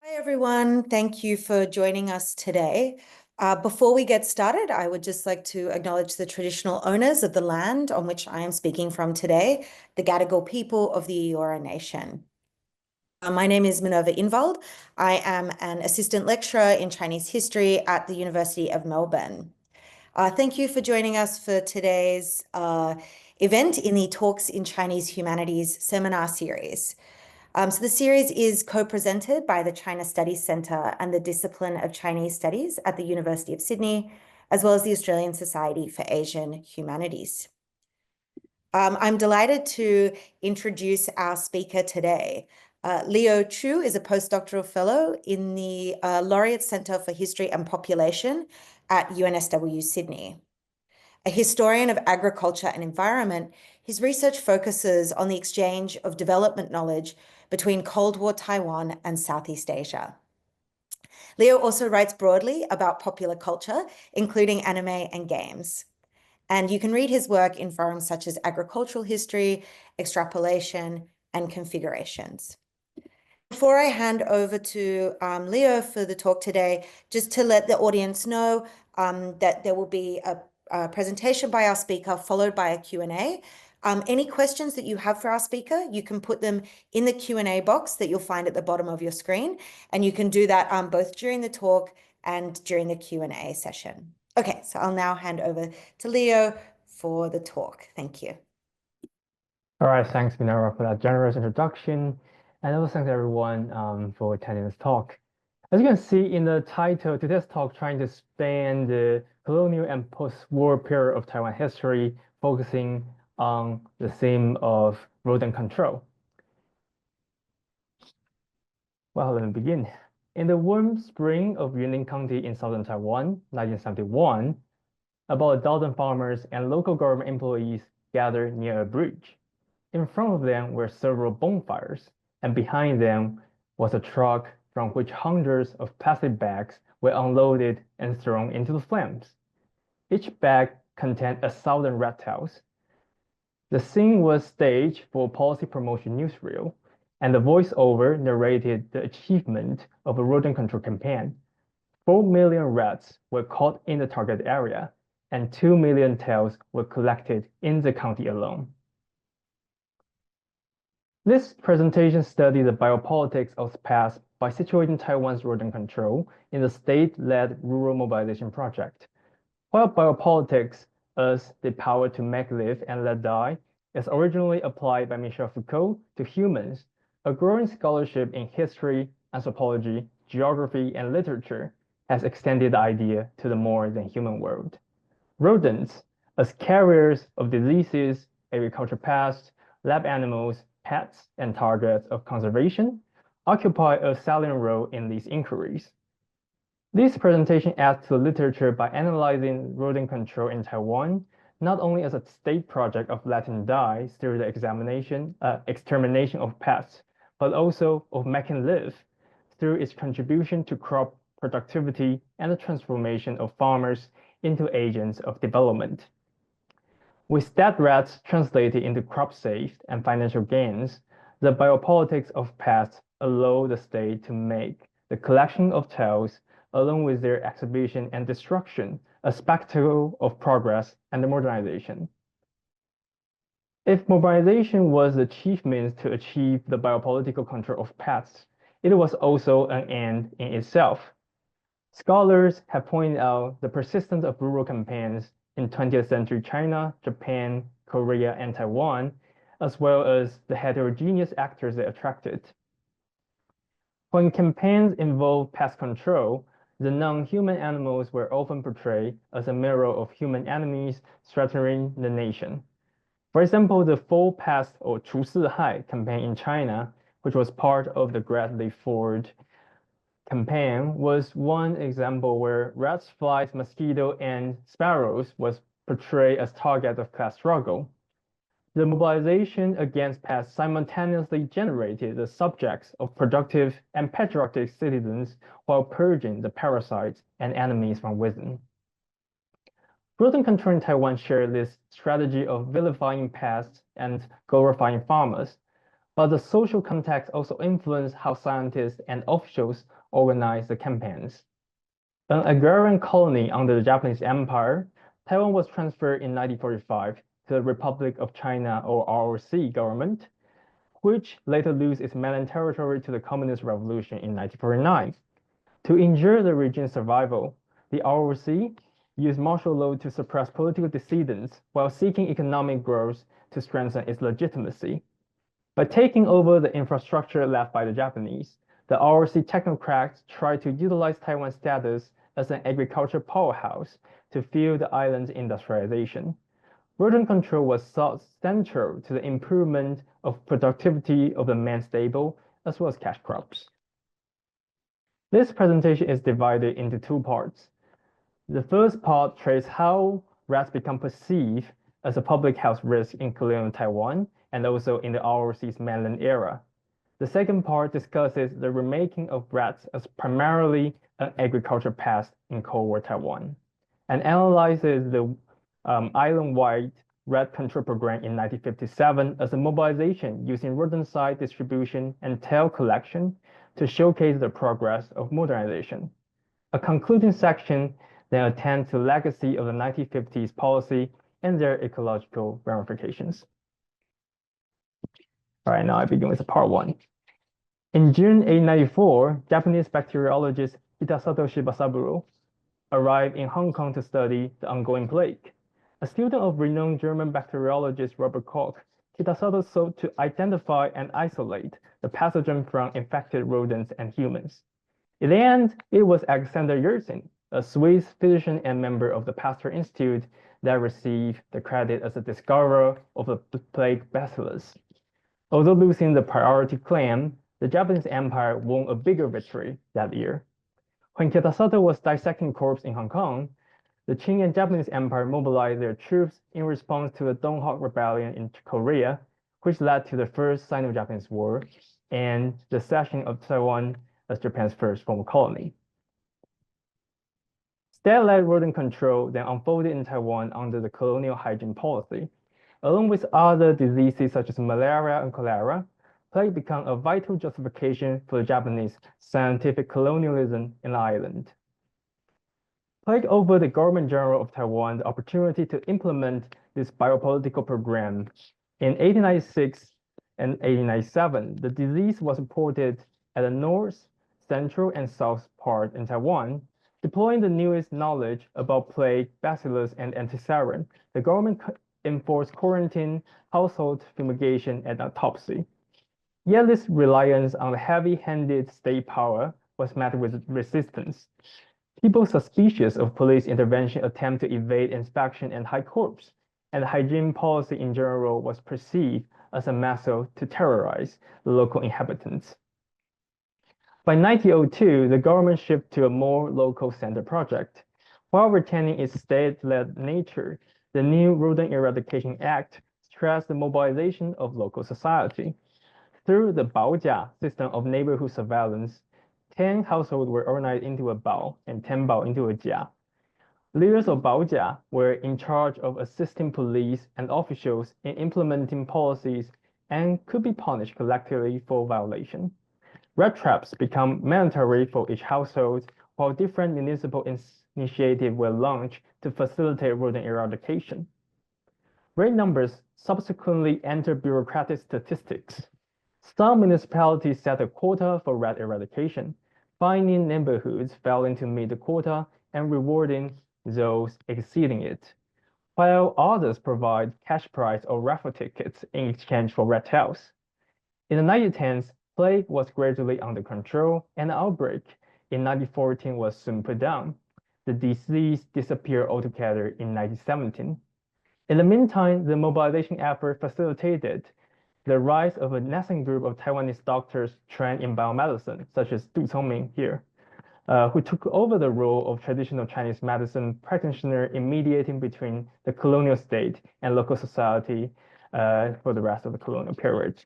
Hi, everyone. Thank you for joining us today. Before we get started, I would just like to acknowledge the traditional owners of the land on which I am speaking from today, the Gadigal people of the Eora Nation. My name is Minerva Invald. I am an assistant lecturer in Chinese history at the University of Melbourne. Thank you for joining us for today's event in the Talks in Chinese Humanities seminar series. So the series is co-presented by the China Studies Centre and the Discipline of Chinese Studies at the University of Sydney, as well as the Australian Society for Asian Humanities. I'm delighted to introduce our speaker today. Leo Chu is a postdoctoral fellow in the Laureate Centre for History and Population at UNSW Sydney. A historian of agriculture and environment, his research focuses on the exchange of development knowledge between Cold War Taiwan and Southeast Asia. Leo also writes broadly about popular culture, including anime and games. And you can read his work in forums such as agricultural history, extrapolation, and configurations. Before I hand over to Leo for the talk today, just to let the audience know that there will be a presentation by our speaker followed by a Q&A. Any questions that you have for our speaker, you can put them in the Q&A box that you'll find at the bottom of your screen. And you can do that both during the talk and during the Q&A session. Okay, so I'll now hand over to Leo for the talk. Thank you. All right, thanks, Minerva, for that generous introduction. And also thanks everyone for attending this talk. As you can see in the title, today's talk trying to span the colonial and post-war period of Taiwan history, focusing on the theme of rodent control. Well, let me begin. In the warm spring of Yunlin County in southern Taiwan, 1971, about 1,000 farmers and local government employees gathered near a bridge. In front of them were several bonfires, and behind them was a truck from which hundreds of plastic bags were unloaded and thrown into the flames. Each bag contained 1,000 rat tails. The scene was staged for a policy promotion newsreel, and the voiceover narrated the achievement of a rodent control campaign. 4 million rats were caught in the target area, and 2 million tails were collected in the county alone. This presentation studies the biopolitics of pests by situating Taiwan's rodent control in the state-led rural mobilization project. While biopolitics as the power to make live and let die is originally applied by Michel Foucault to humans, a growing scholarship in history, anthropology, geography, and literature has extended the idea to the more than human world. Rodents, as carriers of diseases, agriculture pests, lab animals, pets, and targets of conservation, occupy a salient role in these inquiries. This presentation adds to the literature by analyzing rodent control in Taiwan, not only as a state project of letting die through the extermination of pests, but also of making live through its contribution to crop productivity and the transformation of farmers into agents of development. With dead rats translated into crop saved and financial gains, the biopolitics of pests allow the state to make the collection of tails, along with their exhibition and destruction, a spectacle of progress and modernization. If mobilization was the chief means to achieve the biopolitical control of pests, it was also an end in itself. Scholars have pointed out the persistence of rural campaigns in 20th century China, Japan, Korea, and Taiwan, as well as the heterogeneous actors they attracted. When campaigns involved pest control, the non-human animals were often portrayed as a mirror of human enemies threatening the nation. For example, the Full Pest or 除四害 campaign in China, which was part of the Great Leap Forward campaign, was one example where rats, flies, mosquitoes, and sparrows was portrayed as targets of class struggle. The mobilization against pests simultaneously generated the subjects of productive and patriotic citizens while purging the parasites and enemies from within. Rodent control in Taiwan shared this strategy of vilifying pests and glorifying farmers. but the social context also influenced how scientists and officials organized the campaigns. An agrarian colony under the Japanese Empire, Taiwan was transferred in 1945 to the Republic of China or ROC government, which later lost its mainland territory to the Communist Revolution in 1949. To ensure the region's survival, the ROC used martial law to suppress political dissidents while seeking economic growth to strengthen its legitimacy. By taking over the infrastructure left by the Japanese, the ROC technocrats tried to utilize Taiwan's status as an agricultural powerhouse to fuel the island's industrialization. Rodent control was central to the improvement of productivity of the main stable as well as cash crops. This presentation is divided into two parts. The first part traces how rats become perceived as a public health risk in colonial Taiwan and also in the ROC's mainland era. The second part discusses the remaking of rats as primarily an agricultural pest in Cold War Taiwan and analyzes the island-wide rat control program in 1957 as a mobilization using rodenticide distribution and tail collection to showcase the progress of modernization. A concluding section then attends to the legacy of the 1950s policy and their ecological ramifications. All right, now I begin with part one. In June 1894, Japanese bacteriologist Hitasato Shibasaburo arrived in Hong Kong to study the ongoing plague. A student of renowned German bacteriologist Robert Koch, Hitasato sought to identify and isolate the pathogen from infected rodents and humans. In the end, it was Alexander Yersin, a Swiss physician and member of the Pasteur Institute, that received the credit as the discoverer of the plague bacillus. Although losing the priority claim, the Japanese Empire won a bigger victory that year. When Kitasato was dissecting corpses in Hong Kong, the Qing and Japanese Empire mobilized their troops in response to the Dong Hok Rebellion in Korea, which led to the First Sino-Japanese War and the cession of Taiwan as Japan's first former colony. State-led rodent control then unfolded in Taiwan under the colonial hygiene policy. Along with other diseases such as malaria and cholera, plague became a vital justification for the Japanese scientific colonialism in the island. Plague offered the Government General of Taiwan the opportunity to implement this biopolitical program. In 1896 and 1897, the disease was reported at the north, central, and south part in Taiwan. Deploying the newest knowledge about plague, bacillus, and antisarin, the government enforced quarantine, household fumigation, and autopsy. Yet this reliance on the heavy-handed state power was met with resistance. People suspicious of police intervention attempt to evade inspection and hide corpses, and the hygiene policy in general was perceived as a method to terrorize the local inhabitants. By 1902, the government shifted to a more local-centered project. While retaining its state-led nature, the new Rodent Eradication Act stressed the mobilization of local society. Through the Baojia system of neighborhood surveillance, 10 households were organized into a Bao and 10 Bao into a Jia. Leaders of Baojia were in charge of assisting police and officials in implementing policies and could be punished collectively for violation. Rat traps become mandatory for each household, while different municipal initiatives were launched to facilitate rodent eradication. Great numbers subsequently entered bureaucratic statistics. Some municipalities set a quota for rat eradication, finding neighborhoods failing to meet the quota and rewarding those exceeding it, while others provide cash prize or raffle tickets in exchange for rat tails. In the 1910s, plague was gradually under control, and the outbreak in 1914 was soon put down. The disease disappeared altogether in 1917. In the meantime, the mobilization effort facilitated the rise of a nascent group of Taiwanese doctors trained in biomedicine, such as Du Congming here, who took over the role of traditional Chinese medicine practitioner in mediating between the colonial state and local society for the rest of the colonial period.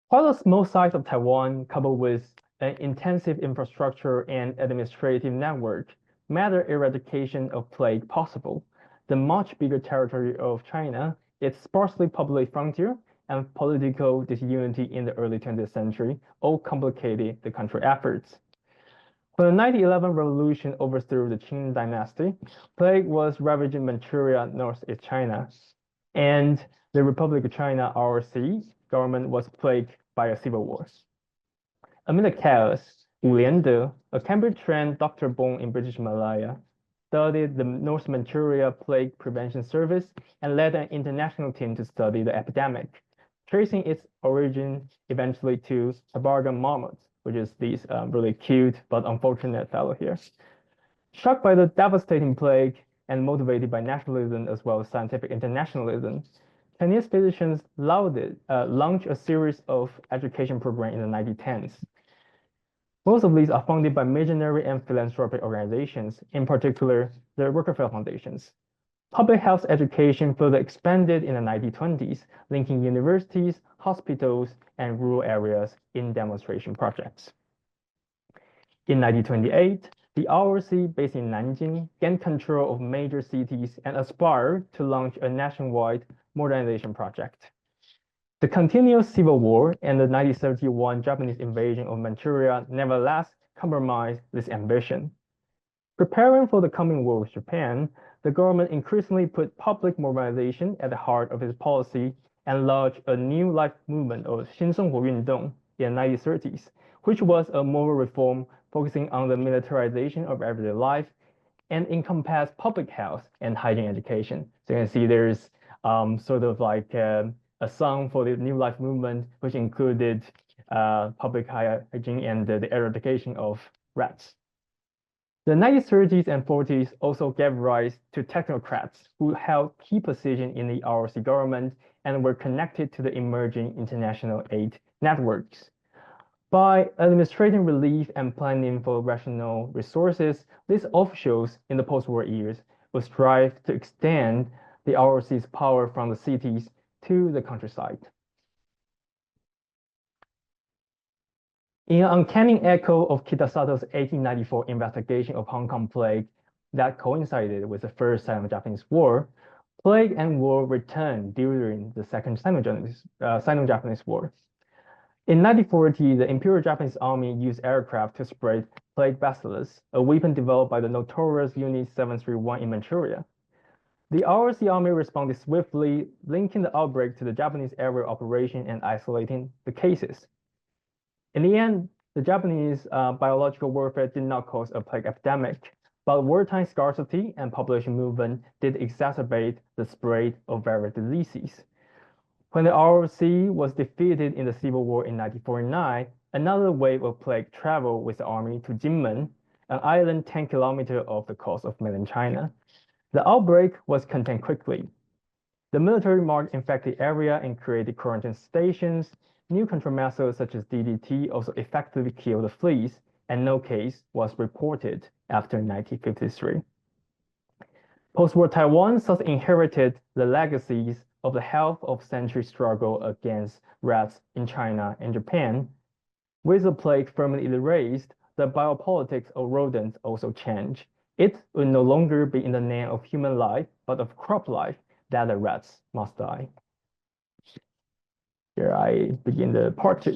While the small size of Taiwan, coupled with an intensive infrastructure and administrative network, made the eradication of plague possible, the much bigger territory of China, its sparsely populated frontier, and political disunity in the early 20th century all complicated the control efforts. When the 1911 revolution overthrew the Qing dynasty, plague was ravaging Manchuria, northeast China, and the Republic of China, ROC, government was plagued by a civil war. Amid the chaos, Wu Liande, a Cambridge-trained doctor born in British Malaya, studied the North Manchuria Plague Prevention Service and led an international team to study the epidemic, tracing its origin eventually to Tabargan marmots, which is these really cute but unfortunate fellow here. Shocked by the devastating plague and motivated by nationalism as well as scientific internationalism, Chinese physicians launched a series of education programs in the 1910s. Most of these are funded by missionary and philanthropic organizations, in particular, the Rockefeller Foundations. Public health education further expanded in the 1920s, linking universities, hospitals, and rural areas in demonstration projects. In 1928, the ROC, based in Nanjing, gained control of major cities and aspired to launch a nationwide modernization project. The continuous civil war and the 1931 Japanese invasion of Manchuria nevertheless compromised this ambition. Preparing for the coming war with Japan, the government increasingly put public mobilization at the heart of its policy and launched a new life movement of 新生活运动 in the 1930s, which was a moral reform focusing on the militarization of everyday life and encompassed public health and hygiene education. So you can see there's sort of like a song for the New Life movement, which included public hygiene and the eradication of rats. The 1930s and 40s also gave rise to technocrats who held key positions in the ROC government and were connected to the emerging international aid networks. By administrating relief and planning for rational resources, these officials in the post-war years would strive to extend the ROC's power from the cities to the countryside. In an uncanny echo of Kitasato's 1894 investigation of Hong Kong plague that coincided with the First Sino-Japanese War, plague and war returned during the Second Sino-Japanese War. In 1940, the Imperial Japanese Army used aircraft to spread plague bacillus, a weapon developed by the notorious Unit 731 in Manchuria. The ROC Army responded swiftly, linking the outbreak to the Japanese aerial operation and isolating the cases. In the end, the Japanese biological warfare did not cause a plague epidemic, but wartime scarcity and population movement did exacerbate the spread of various diseases. When the ROC was defeated in the Civil War in 1949, another wave of plague traveled with the army to Jinmen, an island 10 kilometers off the coast of mainland China. The outbreak was contained quickly. The military marched infected area and created quarantine stations. New countermeasures such as DDT also effectively killed the fleas, and no case was reported after 1953. Post-war Taiwan thus inherited the legacies of the half-of-century struggle against rats in China and Japan. With the plague firmly erased, the biopolitics of rodents also changed. It will no longer be in the name of human life, but of crop life, that the rats must die. Here I begin the part 2.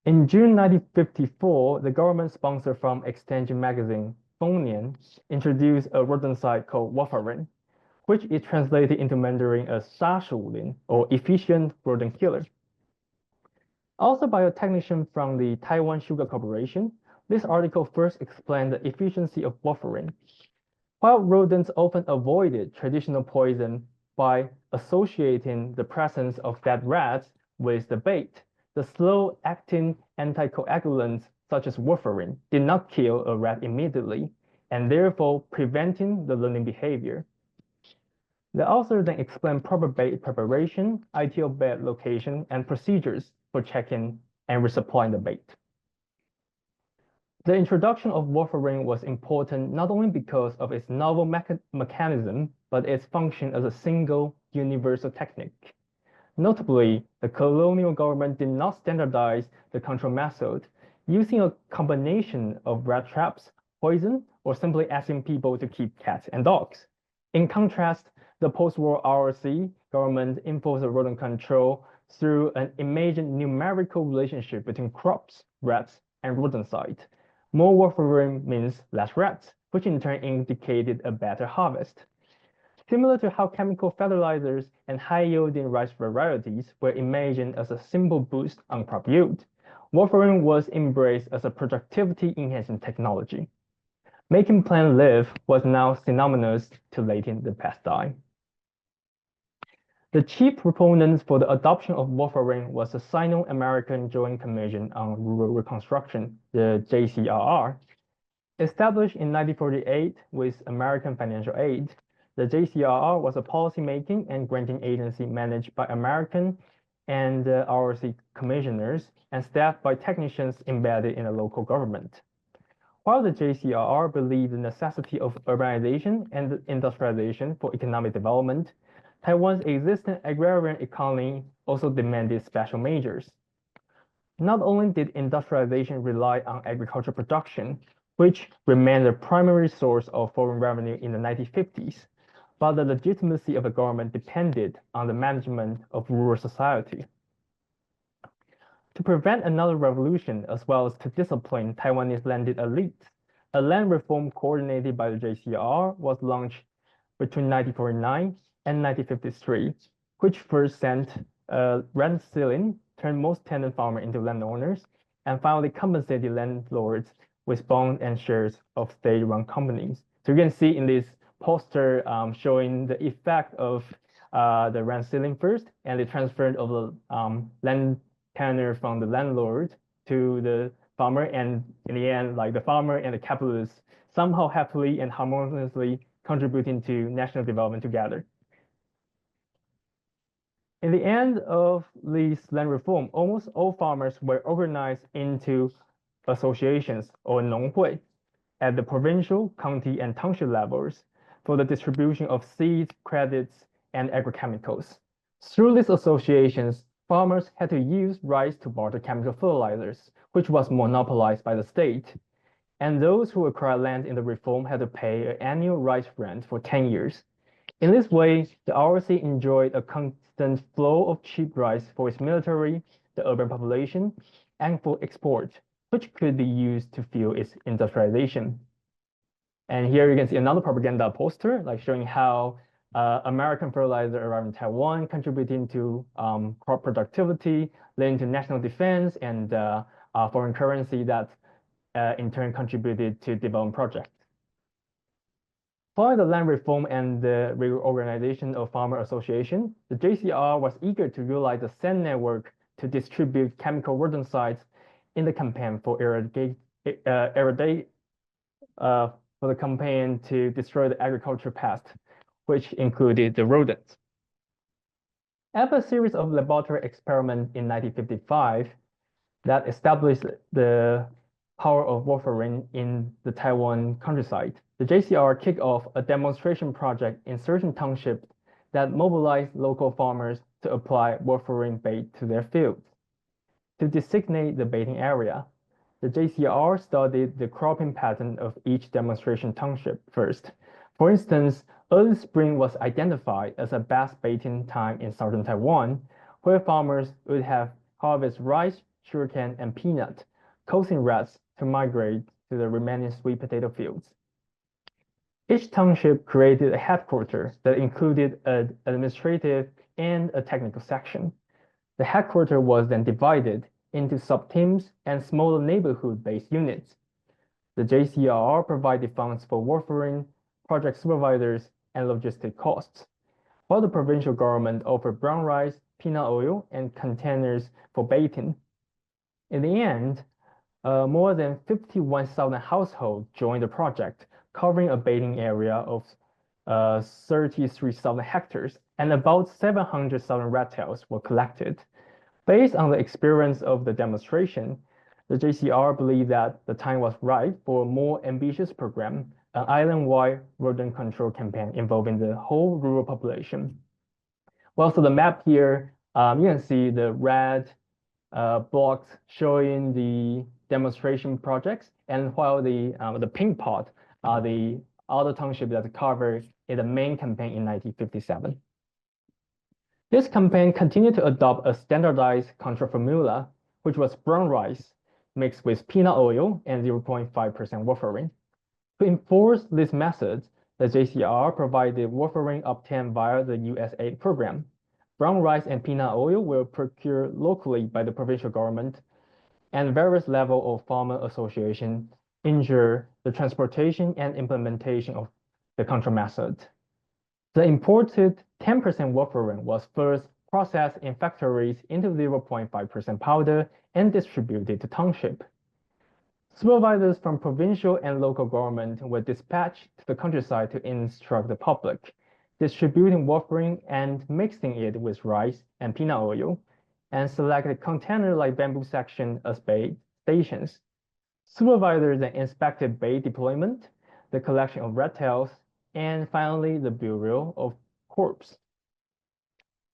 In June 1954, the government sponsor from extension magazine, Fengnian, introduced a rodenticide called warfarin, which is translated into Mandarin as 杀手林, or efficient rodent killer. Also by a technician from the Taiwan Sugar Corporation, this article first explained the efficiency of warfarin. While rodents often avoided traditional poison by associating the presence of dead rats with the bait, the slow-acting anticoagulants such as warfarin did not kill a rat immediately, and therefore preventing the learning behavior. The author then explained proper bait preparation, ideal bait location, and procedures for checking and resupplying the bait. The introduction of warfarin was important not only because of its novel mechanism, but its function as a single universal technique. Notably, the colonial government did not standardize the control method, using a combination of rat traps, poison, or simply asking people to keep cats and dogs. In contrast, the post-war ROC government enforced rodent control through an imagined numerical relationship between crops, rats, and rodenticide. More warfarin means less rats, which in turn indicated a better harvest. Similar to how chemical fertilizers and high-yielding rice varieties were imagined as a simple boost on crop yield, warfarin was embraced as a productivity-enhancing technology. Making plant live was now synonymous to letting the pest die. The chief proponent for the adoption of warfarin was the Sino-American Joint Commission on Rural Reconstruction, the JCRR. Established in 1948 with American financial aid, the JCRR was a policymaking and granting agency managed by American and ROC commissioners and staffed by technicians embedded in the local government. While the JCRR believed the necessity of urbanization and industrialization for economic development, Taiwan's existing agrarian economy also demanded special measures. Not only did industrialization rely on agricultural production, which remained the primary source of foreign revenue in the 1950s, but the legitimacy of the government depended on the management of rural society. To prevent another revolution, as well as to discipline Taiwanese landed elites, a land reform coordinated by the JCR was launched between 1949 and 1953, which first sent rent ceiling, turned most tenant farmers into landowners, and finally compensated landlords with bonds and shares of state-run companies. So you can see in this poster showing the effect of the rent ceiling first, and the transfer of the land tenure from the landlord to the farmer, and in the end, like the farmer and the capitalist somehow happily and harmoniously contributing to national development together. In the end of this land reform, almost all farmers were organized into associations or 农会 at the provincial, county, and township levels for the distribution of seeds, credits, and agrochemicals. Through these associations, farmers had to use rice to barter chemical fertilizers, which was monopolized by the state. And those who acquired land in the reform had to pay an annual rice rent for 10 years. In this way, the ROC enjoyed a constant flow of cheap rice for its military, the urban population, and for export, which could be used to fuel its industrialization. And here you can see another propaganda poster, like showing how American fertilizer arrived in Taiwan, contributing to crop productivity, leading to national defense and foreign currency that in turn contributed to development projects. Following the land reform and the reorganization of farmer association, the JCR was eager to utilize the same network to distribute chemical rodenticides in the campaign for the campaign to destroy the agricultural pest, which included the rodents. After a series of laboratory experiments in 1955 that established the power of warfarin in the Taiwan countryside, the JCR kicked off a demonstration project in certain townships that mobilized local farmers to apply warfarin bait to their fields. To designate the baiting area, the JCR studied the cropping pattern of each demonstration township first. For instance, early spring was identified as a best baiting time in southern Taiwan, where farmers would have harvest rice, sugarcane, and peanut, causing rats to migrate to the remaining sweet potato fields. Each township created a headquarters that included an administrative and a technical section. The headquarters was then divided into sub-teams and smaller neighborhood-based units. The JCR provided funds for warfarin, project supervisors, and logistic costs, while the provincial government offered brown rice, peanut oil, and containers for baiting. In the end, more than 51,000 households joined the project, covering a baiting area of 33,000 hectares, and about 700,000 rat tails were collected. Based on the experience of the demonstration, the JCR believed that the time was right for a more ambitious program, an island-wide rodent control campaign involving the whole rural population. Well, so the map here, you can see the red blocks showing the demonstration projects, and while the pink part are the other townships that covered in the main campaign in 1957. This campaign continued to adopt a standardized control formula, which was brown rice mixed with peanut oil and 0.5% warfarin. To enforce these methods, the JCR provided warfarin obtained via the USAID program. Brown rice and peanut oil were procured locally by the provincial government, and various levels of farmer association ensure the transportation and implementation of the control method. The imported 10% warfarin was first processed in factories into 0.5% powder and distributed to township. Supervisors from provincial and local government were dispatched to the countryside to instruct the public, distributing warfarin and mixing it with rice and peanut oil, and selected containers like bamboo section as bait stations. Supervisors then inspected bait deployment, the collection of red tails, and finally the burial of corpse.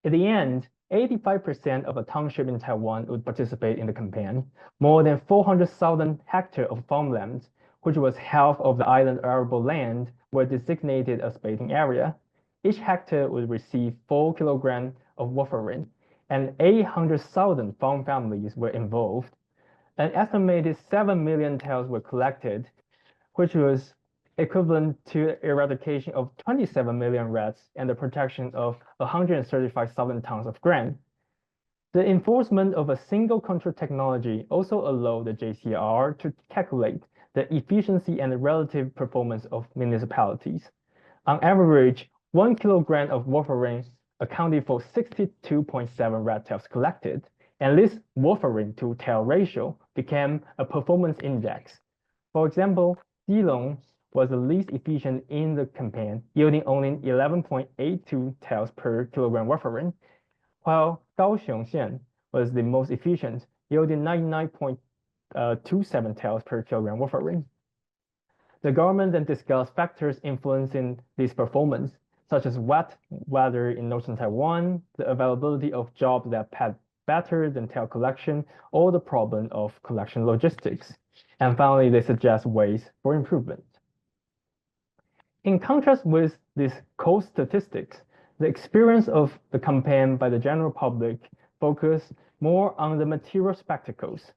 At the end, 85% of the township in Taiwan would participate in the campaign. More than 400,000 hectares of farmland, which was half of the island arable land, were designated as baiting area. Each hectare would receive 4 kilograms of warfarin, and 800,000 farm families were involved. An estimated 7 million tails were collected, which was equivalent to eradication of 27 million rats and the protection of 135,000 tons of grain. The enforcement of a single control technology also allowed the JCR to calculate the efficiency and relative performance of municipalities. On average, 1 kilogram of warfarin accounted for 62.7 rat tails collected, and this warfarin-to-tail ratio became a performance index. For example, Geelong was the least efficient in the campaign, yielding only 11.82 tails per kilogram warfarin, while Kaohsiung was the most efficient, yielding 99.27 taels per kilogram warfarin. The government then discussed factors influencing this performance, such as wet weather in northern Taiwan, the availability of jobs that paid better than tail collection, or the problem of collection logistics. And finally, they suggest ways for improvement. In contrast with these cost statistics, the experience of the campaign by the general public focused more on the material spectacles.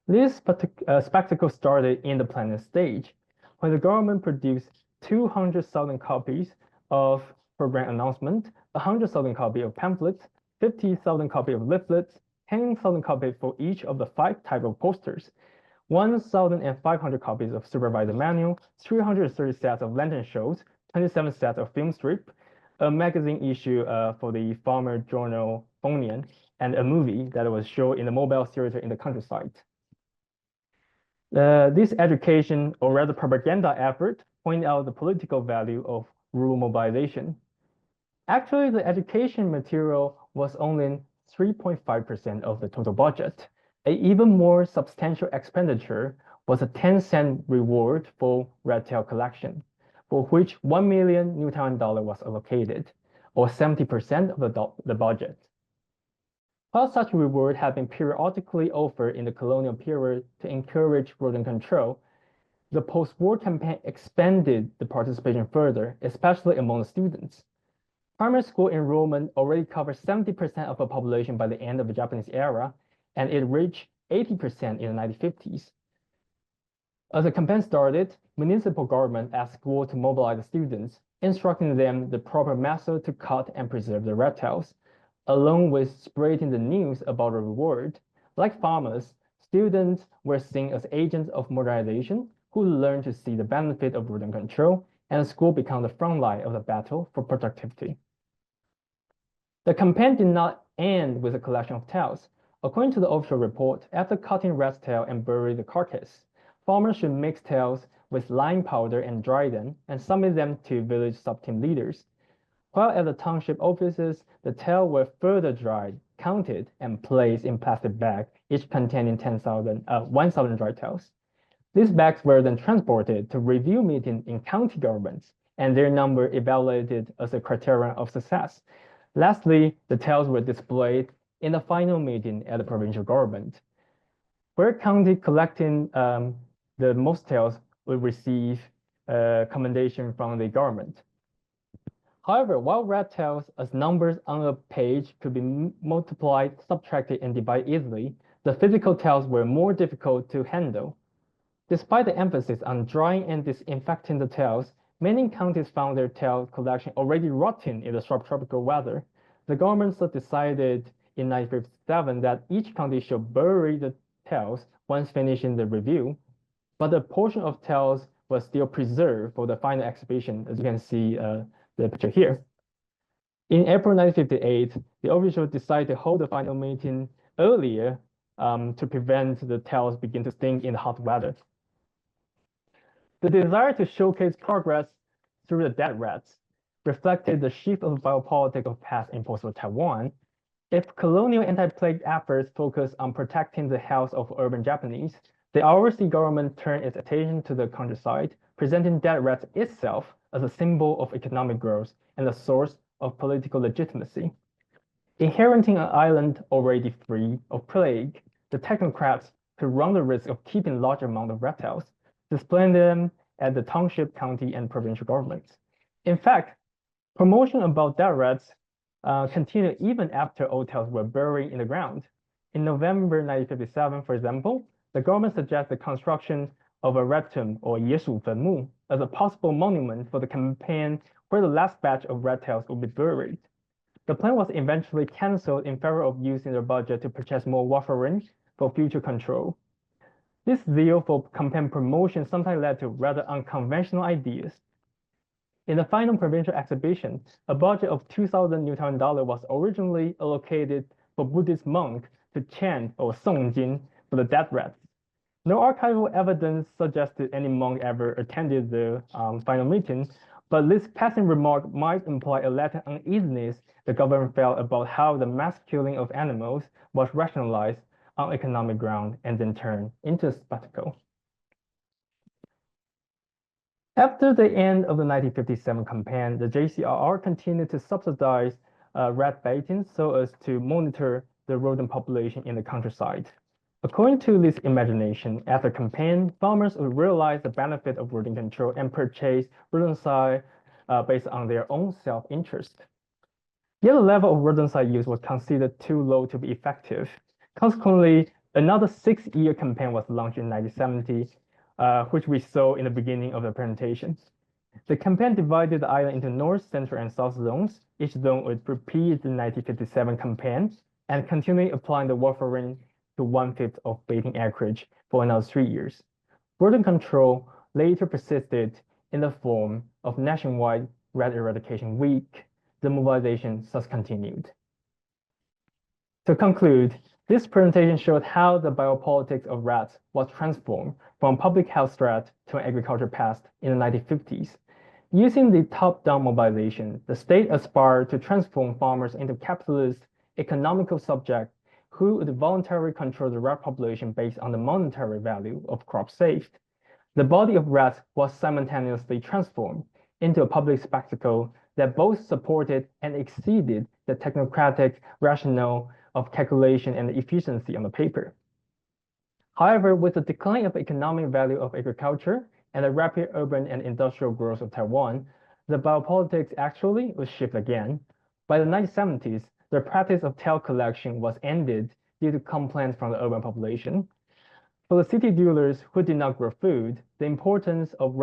This spectacle started in the planning stage, when the government produced 200,000 copies of program announcement, 100,000 copies of pamphlets, 50,000 copies of leaflets, 10,000 copies for each of the 5 types of posters, 1,500 copies of supervisor manual, 330 sets of lantern shows, 27 sets of film strip, a magazine issue for the farmer journal Onion, and a movie that was shown in the mobile theater in the countryside. This education, or rather propaganda effort, point out the political value of rural mobilization. Actually, the education material was only 3.5% of the total budget. An even more substantial expenditure was a 10-cent reward for red tail collection, for which 1 million New Taiwan dollar was allocated, or 70% of the budget. While such reward had been periodically offered in the colonial period to encourage rodent control, the post-war campaign expanded the participation further, especially among the students. Primary school enrollment already covered 70% of the population by the end of the Japanese era, and it reached 80% in the 1950s. As the campaign started, municipal government asked schools to mobilize the students, instructing them the proper method to cut and preserve the reptiles, along with spreading the news about the reward. Like farmers, students were seen as agents of modernization who learned to see the benefit of rodent control, and school became the front line of the battle for productivity. The campaign did not end with a collection of tails. According to the official report, after cutting rat's tail and burying the carcass, farmers should mix tails with lime powder and dry them and submit them to village sub-team leaders. While at the township offices, the tails were further dried, counted, and placed in plastic bags, each containing 1,000 dry tails. These bags were then transported to review meetings in county governments, and their number evaluated as a criterion of success. Lastly, the tails were displayed in the final meeting at the provincial government, where county collecting the most tails will receive commendation from the government. However, while rat tails as numbers on a page could be multiplied, subtracted, and divided easily, the physical tails were more difficult to handle. Despite the emphasis on drying and disinfecting the tails, many counties found their tail collection already rotting in the subtropical weather. The government so decided in 1957 that each county should bury the tails once finishing the review, but a portion of tails was still preserved for the final exhibition, as you can see the picture here. In April 1958, the officials decided to hold the final meeting earlier to prevent the tails begin to sting in the hot weather. The desire to showcase progress through the dead rats reflected the shift of biopolitics of pests in postwar Taiwan. If colonial anti-plague efforts focused on protecting the health of urban Japanese, the overseas government turned its attention to the countryside, presenting dead rats itself as a symbol of economic growth and a source of political legitimacy. Inheriting an island already free of plague, the technocrats could run the risk of keeping large amounts of reptiles, displaying them at the township, county, and provincial governments. In fact, promotion about dead rats continued even after old tails were buried in the ground. In November 1957, for example, the government suggested the construction of a rat tomb or 野鼠坟墓 as a possible monument for the campaign where the last batch of rat tails would be buried. The plan was eventually canceled in favor of using their budget to purchase more warfarin for future control. This zeal for campaign promotion sometimes led to rather unconventional ideas. In the final provincial exhibition, a budget of 2,000 New Taiwan dollars was originally allocated for Buddhist monks to chant or songjin for the dead rats. No archival evidence suggested any monk ever attended the final meeting, but this passing remark might imply a latent uneasiness the government felt about how the mass killing of animals was rationalized on economic ground and then turned into a spectacle. After the end of the 1957 campaign, the JCRR continued to subsidize rat baiting so as to monitor the rodent population in the countryside. According to this imagination, after campaign, farmers would realize the benefit of rodent control and purchase rodenticide based on their own self-interest. Yet the level of rodenticide use was considered too low to be effective. Consequently, another 6-year campaign was launched in 1970, which we saw in the beginning of the presentation. The campaign divided the island into North, Central, and South zones. Each zone would repeat the 1957 campaign and continue applying the warfarin to 1/5 of baiting acreage for another 3 years. Rodent control later persisted in the form of nationwide rat eradication week. The mobilization thus continued. To conclude, this presentation showed how the biopolitics of rats was transformed from a public health threat to an agricultural pest in the 1950s. Using the top-down mobilization, the state aspired to transform farmers into capitalist economical subjects who would voluntarily control the rat population based on the monetary value of crops saved. The body of rats was simultaneously transformed into a public spectacle that both supported and exceeded the technocratic rationale of calculation and efficiency on the paper. However, with the decline of economic value of agriculture and the rapid urban and industrial growth of Taiwan, the biopolitics actually was shifted again. By the 1970s, the practice of tail collection was ended due to complaints from the urban population. For the city dwellers who did not grow food, the importance of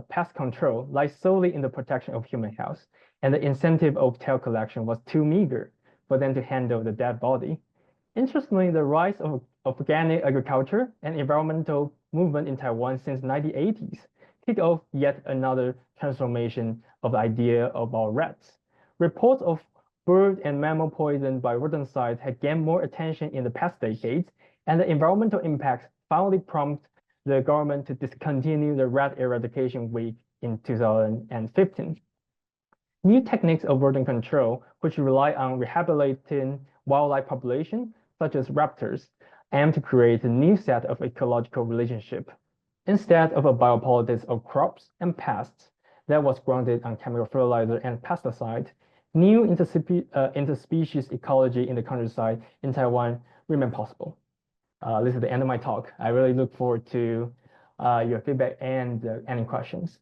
pest control lies solely in the protection of human health, and the incentive of tail collection was too meager for them to handle the dead body. Interestingly, the rise of organic agriculture and environmental movement in Taiwan since the 1980s kicked off yet another transformation of the idea of our rats. Reports of bird and mammal poison by rodenticide had gained more attention in the past decades, and the environmental impacts finally prompted the government to discontinue the rat eradication week in 2015. New techniques of rodent control, which rely on rehabilitating wildlife population, such as raptors, aim to create a new set of ecological relationship. Instead of a biopolitics of crops and pests that was grounded on chemical fertilizer and pesticide, new interspecies ecology in the countryside in Taiwan remain possible. This is the end of my talk. I really look forward to your feedback and any questions.